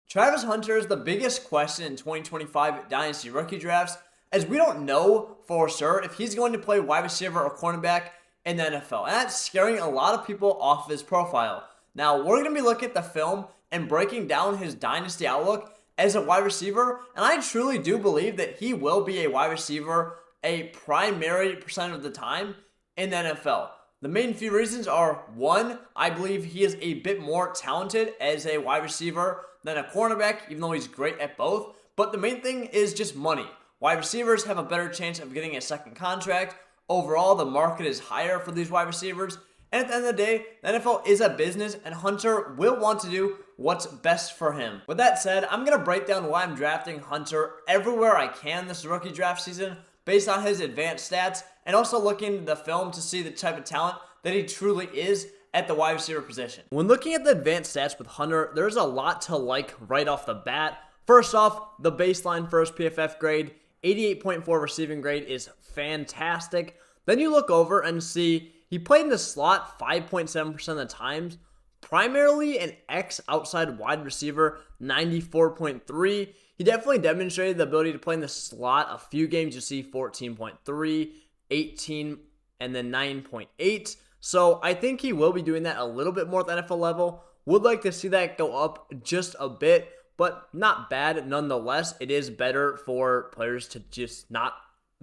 Travis Hunter is the biggest question in 2025 Dynasty rookie drafts, as we don't know for sure if he's going to play wide receiver or cornerback in the NFL, and that's scaring a lot of people off of his profile. Now, we're going to be looking at the film and breaking down his Dynasty outlook as a wide receiver, and I truly do believe that he will be a wide receiver a primary percent of the time in the NFL. The main few reasons are, one, I believe he is a bit more talented as a wide receiver than a cornerback, even though he's great at both. But the main thing is just money. Wide receivers have a better chance of getting a second contract. Overall, the market is higher for these wide receivers. And at the end of the day, the NFL is a business, and Hunter will want to do what's best for him. With that said, I'm going to break down why I'm drafting Hunter everywhere I can this rookie draft season based on his advanced stats, and also looking at the film to see the type of talent that he truly is at the wide receiver position. When looking at the advanced stats with Hunter, there's a lot to like right off the bat. First off, the baseline first PFF grade, 88.4 receiving grade is fantastic. Then you look over and see he played in the slot 5.7% of the times, primarily an X outside wide receiver, 94.3. He definitely demonstrated the ability to play in the slot a few games. You see 14.3, 18, and then 9.8. So I think he will be doing that a little bit more at the NFL level. Would like to see that go up just a bit, but not bad nonetheless. It is better for players to just not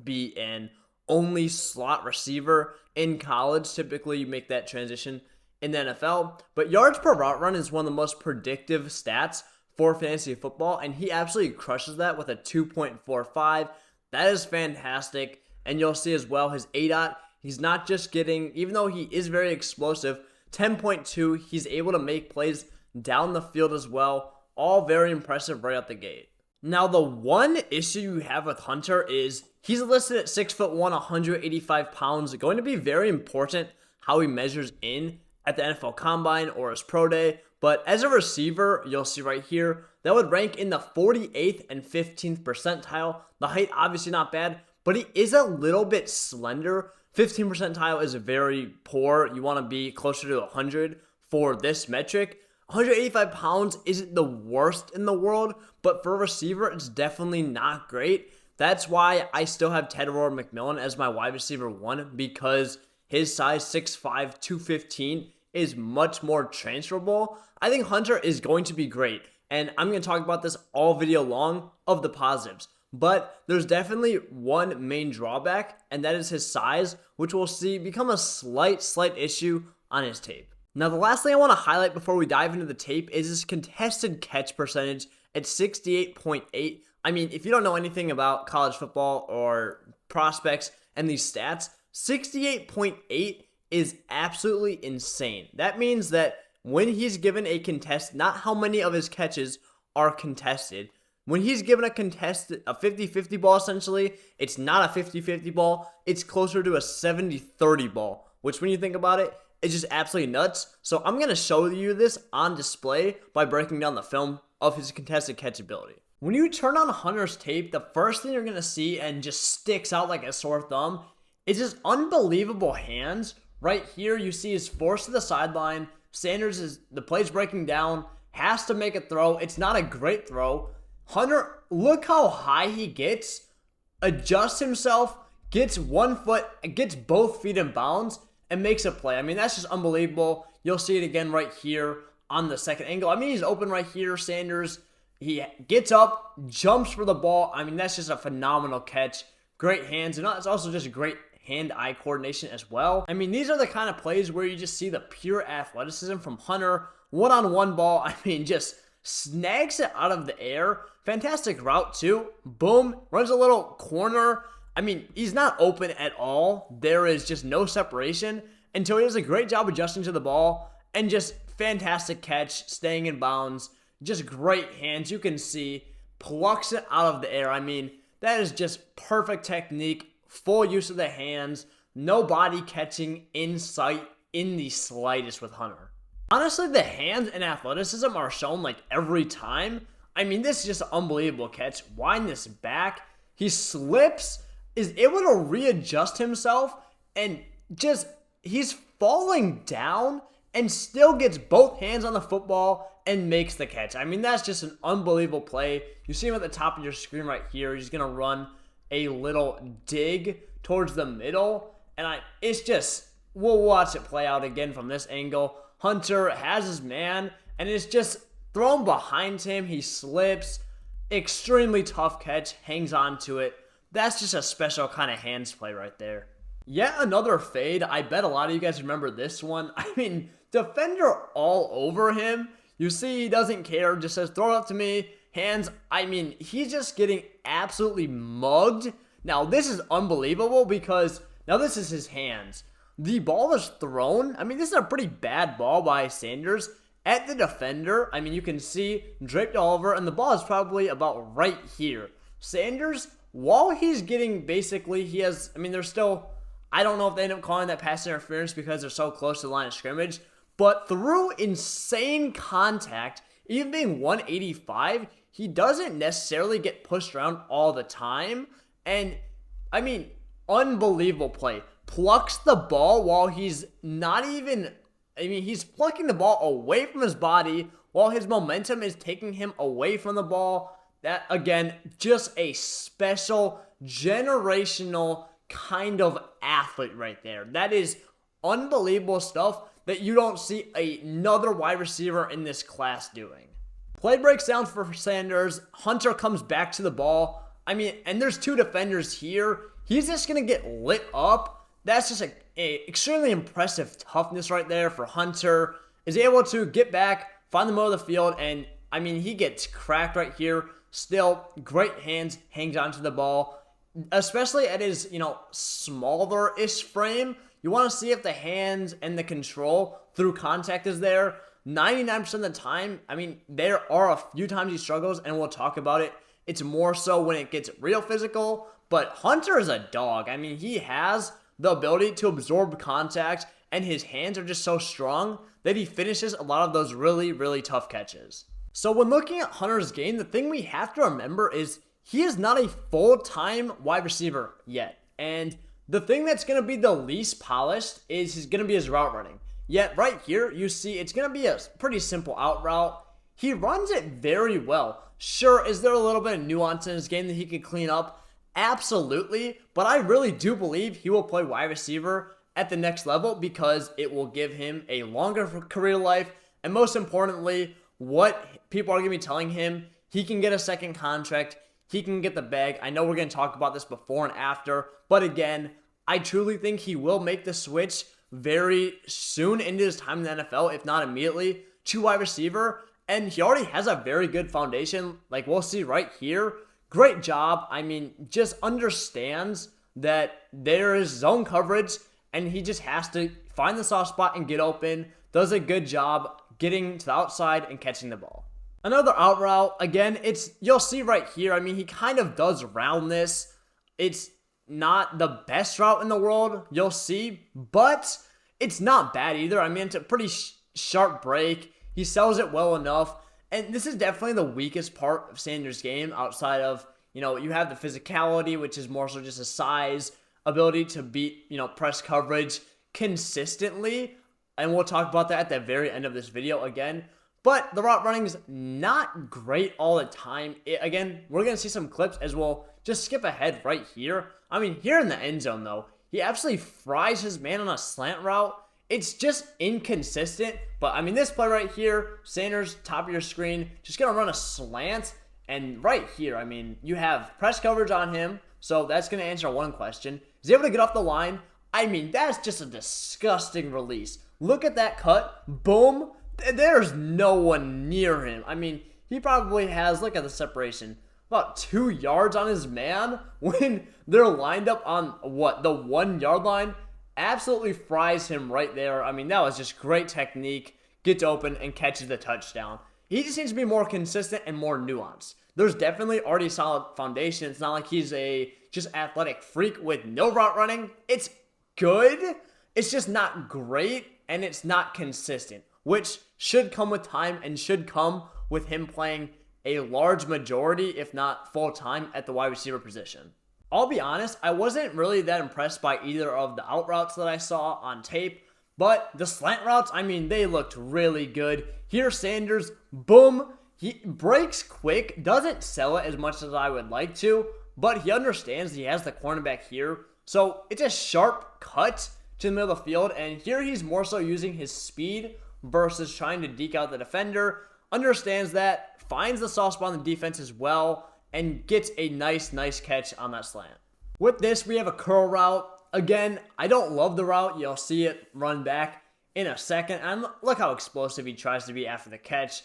be an only slot receiver in college. Typically, you make that transition in the NFL. But yards per route run is one of the most predictive stats for fantasy football, and he absolutely crushes that with a 2.45. That is fantastic. And you'll see as well his ADOT. He's not just getting, even though he is very explosive, 10.2, he's able to make plays down the field as well. All very impressive right out the gate. Now, the one issue you have with Hunter is he's listed at 6'1", 185 pounds. Going to be very important how he measures in at the NFL Combine or his pro day. But as a receiver, you'll see right here, that would rank in the 48th and 15th percentile. The height, obviously not bad, but he is a little bit slender. 15th percentile is very poor. You want to be closer to 100 for this metric. 185 pounds isn't the worst in the world, but for a receiver, it's definitely not great. That's why I still have Tedward McMillan as my wide receiver one, because his size 6'5", 215 is much more transferable. I think Hunter is going to be great, and I'm going to talk about this all video long of the positives. But there's definitely one main drawback, and that is his size, which we'll see become a slight issue on his tape. Now, the last thing I want to highlight before we dive into the tape is his contested catch percentage at 68.8. I mean, if you don't know anything about college football or prospects and these stats, 68.8 is absolutely insane. That means that when he's given a contest, not how many of his catches are contested. When he's given a contested, a 50-50 ball essentially, it's not a 50-50 ball. It's closer to a 70-30 ball, which when you think about it, it's just absolutely nuts. So I'm going to show you this on display by breaking down the film of his contested catch ability. When you turn on Hunter's tape, the first thing you're going to see and just sticks out like a sore thumb is his unbelievable hands. Right here, you see his force to the sideline. The play's breaking down, has to make a throw. It's not a great throw. Hunter, look how high he gets, adjusts himself, gets 1 foot, gets both feet in bounds, and makes a play. I mean, that's just unbelievable. You'll see it again right here on the second angle. I mean, he's open right here. Sanders, he gets up, jumps for the ball. I mean, that's just a phenomenal catch. Great hands, and it's also just great hand-eye coordination as well. I mean, these are the kind of plays where you just see the pure athleticism from Hunter. One-on-one ball, I mean, just snags it out of the air. Fantastic route too. Boom. Runs a little corner. I mean, he's not open at all. There is just no separation until he does a great job adjusting to the ball, and just fantastic catch, staying in bounds. Just great hands. You can see, plucks it out of the air. I mean, that is just perfect technique. Full use of the hands. No body catching in sight in the slightest with Hunter. Honestly, the hands and athleticism are shown like every time. I mean, this is just an unbelievable catch. Wind this back. He slips, is able to readjust himself, and just, he's falling down and still gets both hands on the football and makes the catch. I mean, that's just an unbelievable play. You see him at the top of your screen right here. He's going to run a little dig towards the middle, and it's just, we'll watch it play out again from this angle. Hunter has his man, and it's just thrown behind him. He slips. Extremely tough catch. Hangs on to it. That's just a special kind of hands play right there. Yet another fade. I bet a lot of you guys remember this one. I mean, defender all over him. You see he doesn't care. Just says, throw it up to me. Hands. I mean, he's just getting absolutely mugged. Now, this is unbelievable because now this is his hands. The ball is thrown. I mean, this is a pretty bad ball by Sanders at the defender. I mean, you can see draped all over, and the ball is probably about right here. Sanders, while he's getting basically, he has, I mean, there's still, I don't know if they end up calling that pass interference because they're so close to the line of scrimmage, but through insane contact, even being 185, he doesn't necessarily get pushed around all the time. And, I mean, unbelievable play. Plucks the ball while he's not even, I mean, he's plucking the ball away from his body while his momentum is taking him away from the ball. That, again, just a special, generational kind of athlete right there. That is unbelievable stuff that you don't see another wide receiver in this class doing. Play breaks down for Sanders. Hunter comes back to the ball. I mean, and there's two defenders here. He's just going to get lit up. That's just a extremely impressive toughness right there for Hunter. Is able to get back, find the middle of the field, and, I mean, he gets cracked right here. Still, great hands, hangs onto the ball. Especially at his, smaller-ish frame. You want to see if the hands and the control through contact is there. 99% of the time, I mean, there are a few times he struggles, and we'll talk about it. It's more so when it gets real physical. But Hunter is a dog. I mean, he has the ability to absorb contact, and his hands are just so strong that he finishes a lot of those really, really tough catches. So when looking at Hunter's game, the thing we have to remember is he is not a full-time wide receiver yet. And the thing that's going to be the least polished is going to be his route running. Yet right here, you see it's going to be a pretty simple out route. He runs it very well. Sure, is there a little bit of nuance in his game that he could clean up? Absolutely, but I really do believe he will play wide receiver at the next level because it will give him a longer career life, and most importantly, what people are going to be telling him, he can get a second contract, he can get the bag. I know we're going to talk about this before and after, but again, I truly think he will make the switch very soon into his time in the NFL, if not immediately, to wide receiver, and he already has a very good foundation, like we'll see right here. Great job. I mean, just understands that there is zone coverage and he just has to find the soft spot and get open. Does a good job getting to the outside and catching the ball. Another out route, again, you'll see right here. I mean, he kind of does round this. It's not the best route in the world, you'll see, but it's not bad either. I mean, it's a pretty sharp break. He sells it well enough. And this is definitely the weakest part of Sanders' game outside of, you have the physicality, which is more so just a size, ability to beat, press coverage consistently. And we'll talk about that at the very end of this video again. But the route running is not great all the time. Again, we're going to see some clips as we'll just skip ahead right here. I mean, here in the end zone, though, he absolutely fries his man on a slant route. It's just inconsistent, but I mean, this play right here, Sanders, top of your screen, just going to run a slant, and right here, I mean, you have press coverage on him, so that's going to answer one question. Is he able to get off the line? I mean, that's just a disgusting release. Look at that cut. Boom. There's no one near him. I mean, he probably has, look at the separation, about 2 yards on his man when they're lined up on, the 1 yard line. Absolutely fries him right there. I mean, that was just great technique. Gets open and catches the touchdown. He just needs to be more consistent and more nuanced. There's definitely already solid foundation. It's not like he's a just athletic freak with no route running. It's good. It's just not great, and it's not consistent, which should come with time and should come with him playing a large majority, if not full time, at the wide receiver position. I'll be honest, I wasn't really that impressed by either of the out routes that I saw on tape. But the slant routes, I mean, they looked really good. Here, Sanders, boom. He breaks quick, doesn't sell it as much as I would like to, but he understands he has the cornerback here. So it's a sharp cut to the middle of the field, and here he's more so using his speed versus trying to deke out the defender. Understands that, finds the soft spot on the defense as well, and gets a nice catch on that slant. With this, we have a curl route. Again, I don't love the route. You'll see it run back in a second. And look how explosive he tries to be after the catch.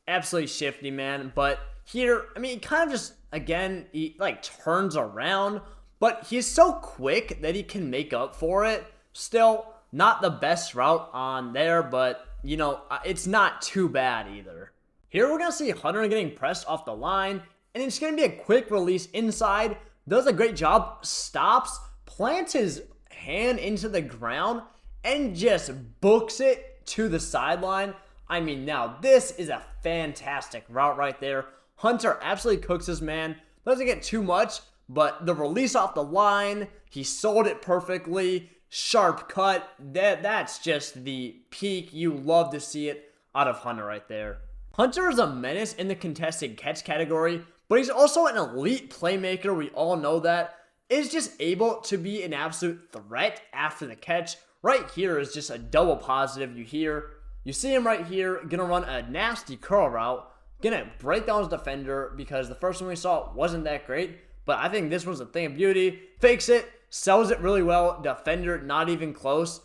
Absolutely shifty, man. But here, I mean, he kind of just, again, he like turns around. But he's so quick that he can make up for it. Still, not the best route on there, but, you know, it's not too bad either. Here we're going to see Hunter getting pressed off the line. And it's going to be a quick release inside. Does a great job. Stops. Plants his hand into the ground. And just books it to the sideline. I mean, now this is a fantastic route right there. Hunter absolutely cooks his man. Doesn't get too much. But the release off the line. He sold it perfectly. Sharp cut. That's just the peak. You love to see it out of Hunter right there. Hunter is a menace in the contested catch category, but he's also an elite playmaker. We all know that. Is just able to be an absolute threat after the catch. Right here is just a double positive. You see him right here, gonna run a nasty curl route, gonna break down his defender because the first one we saw wasn't that great, but I think this one's a thing of beauty. Fakes it, sells it really well, defender not even close.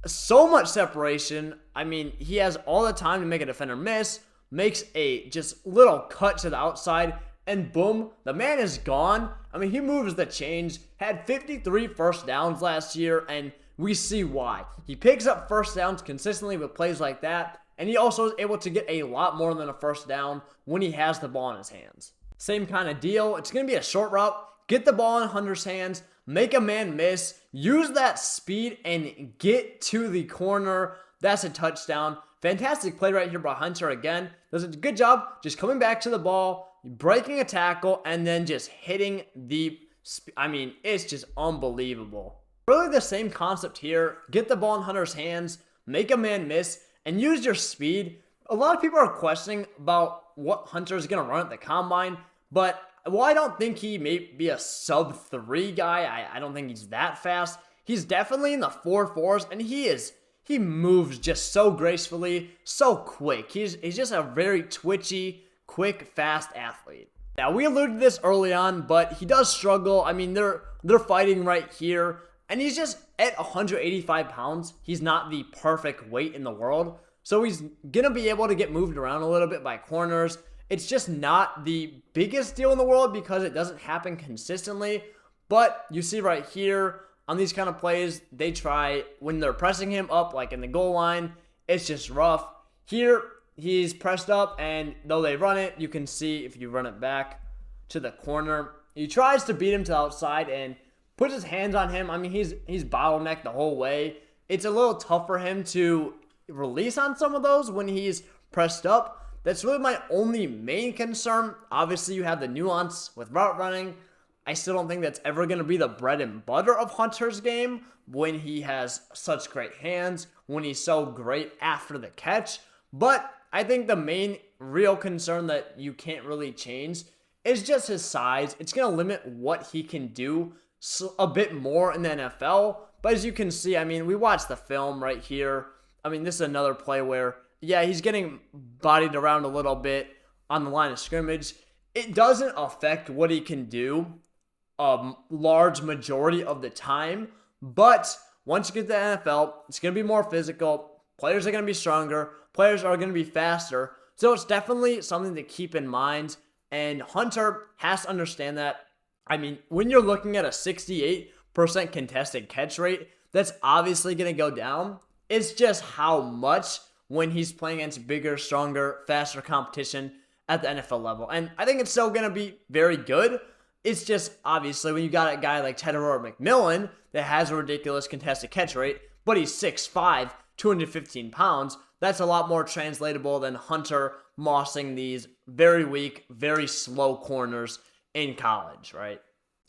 So much separation. I mean, he has all the time to make a defender miss, makes a just little cut to the outside, and boom, the man is gone. I mean, he moves the chains, had 53 first downs last year, and we see why. He picks up first downs consistently with plays like that, and he also is able to get a lot more than a first down when he has the ball in his hands. Same kind of deal. It's going to be a short route. Get the ball in Hunter's hands, make a man miss, use that speed, and get to the corner. That's a touchdown. Fantastic play right here by Hunter again. Does a good job just coming back to the ball, breaking a tackle, and then just hitting the... I mean, it's just unbelievable. Really the same concept here. Get the ball in Hunter's hands, make a man miss, and use your speed. A lot of people are questioning about what Hunter is going to run at the combine, but while I don't think he may be a sub-3 guy, I don't think he's that fast. He's definitely in the 4.4s, and he moves just so gracefully, so quick. He's just a very twitchy, quick, fast athlete. Now, we alluded to this early on, but he does struggle. I mean, they're fighting right here. And he's just at 185 pounds. He's not the perfect weight in the world. So he's going to be able to get moved around a little bit by corners. It's just not the biggest deal in the world because it doesn't happen consistently. But you see right here on these kind of plays, they try when they're pressing him up like in the goal line. It's just rough. Here, he's pressed up, and though they run it, you can see if you run it back to the corner. He tries to beat him to the outside and puts his hands on him. I mean, he's bottlenecked the whole way. It's a little tough for him to release on some of those when he's pressed up. That's really my only main concern. Obviously, you have the nuance with route running. I still don't think that's ever going to be the bread and butter of Hunter's game when he has such great hands, when he's so great after the catch. But I think the main real concern that you can't really change is just his size. It's going to limit what he can do a bit more in the NFL. But as you can see, I mean, we watched the film right here. I mean, this is another play where, yeah, he's getting bodied around a little bit on the line of scrimmage. It doesn't affect what he can do a large majority of the time. But once you get to the NFL, it's going to be more physical. Players are going to be stronger. Players are going to be faster. So it's definitely something to keep in mind. And Hunter has to understand that. I mean, when you're looking at a 68% contested catch rate, that's obviously going to go down. It's just how much when he's playing against bigger, stronger, faster competition at the NFL level. And I think it's still going to be very good. It's just, obviously, when you got a guy like Tedder McMillan that has a ridiculous contested catch rate, but he's 6'5", 215 pounds, that's a lot more translatable than Hunter mossing these very weak, very slow corners in college, right?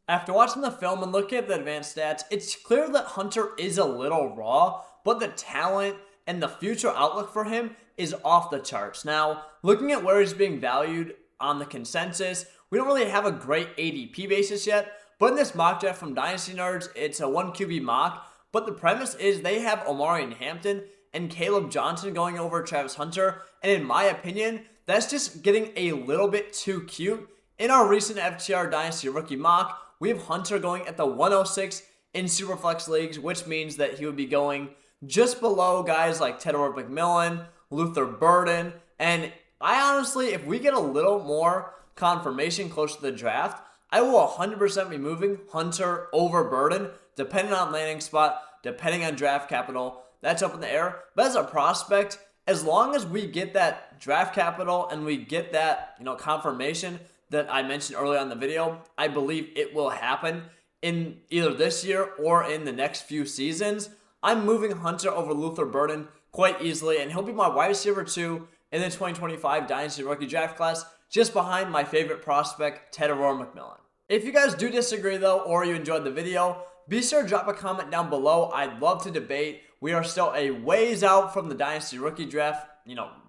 After watching the film and looking at the advanced stats, it's clear that Hunter is a little raw, but the talent and the future outlook for him is off the charts. Now, looking at where he's being valued on the consensus, we don't really have a great ADP basis yet, but in this mock draft from Dynasty Nerds, it's a 1 QB mock, but the premise is they have Omari and Hampton and Caleb Johnson going over Travis Hunter, and in my opinion, that's just getting a little bit too cute. In our recent FTR Dynasty rookie mock, we have Hunter going at the 106 in Superflex leagues, which means that he would be going just below guys like Tedward McMillan, Luther Burden, and I honestly, if we get a little more confirmation close to the draft, I will 100% be moving Hunter over Burden, depending on landing spot, depending on draft capital. That's up in the air. But as a prospect, as long as we get that draft capital and we get that, confirmation that I mentioned earlier on the video, I believe it will happen in either this year or in the next few seasons. I'm moving Hunter over Luther Burden quite easily, and he'll be my wide receiver 2 in the 2025 Dynasty Rookie Draft class, just behind my favorite prospect, Tedward McMillan. If you guys do disagree though, or you enjoyed the video, be sure to drop a comment down below. I'd love to debate. We are still a ways out from the Dynasty Rookie Draft,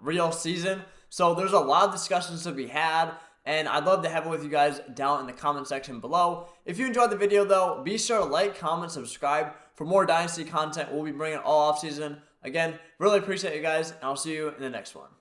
real season. So there's a lot of discussions to be had, and I'd love to have it with you guys down in the comment section below. If you enjoyed the video though, be sure to like, comment, subscribe for more Dynasty content we'll be bringing all off season. Again, really appreciate you guys, and I'll see you in the next one.